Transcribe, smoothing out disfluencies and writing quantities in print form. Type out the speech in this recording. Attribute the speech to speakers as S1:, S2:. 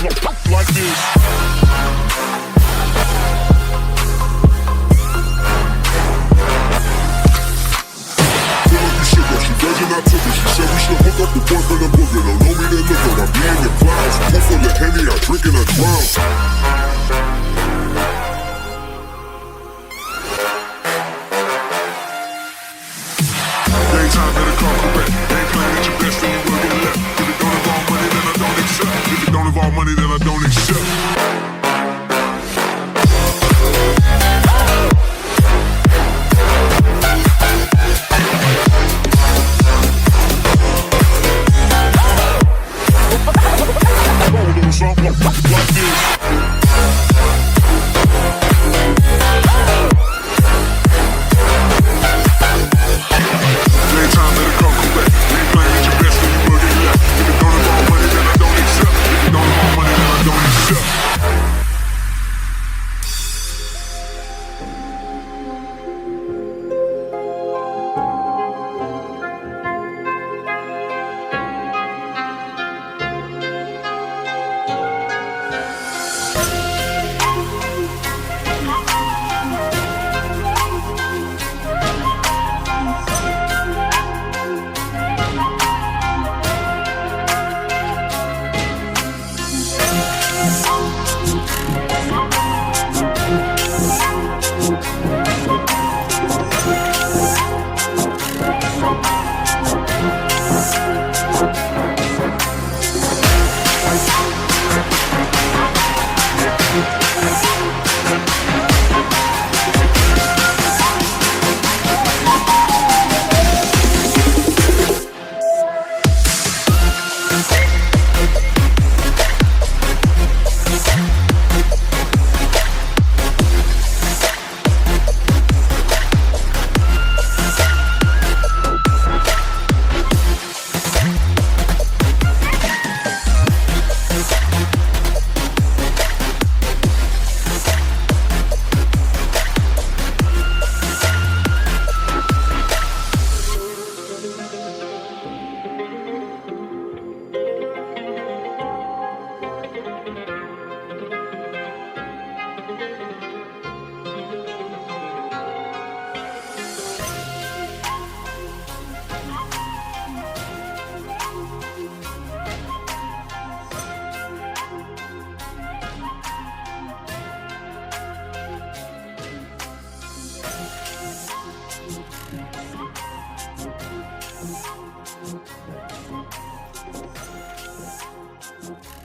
S1: like this. She virgin, I took her. She said we should hook up the boyfriend and booger. Don't know me, then look her. I'm being the clouds. Pool full of Henny, I drink and I drown. Daytime better come correct. Ain't playing at your best, then you will get left. If it don't involve money, then I don't accept. If it don't involve money, then I don't accept. Like this.
S2: Thank you.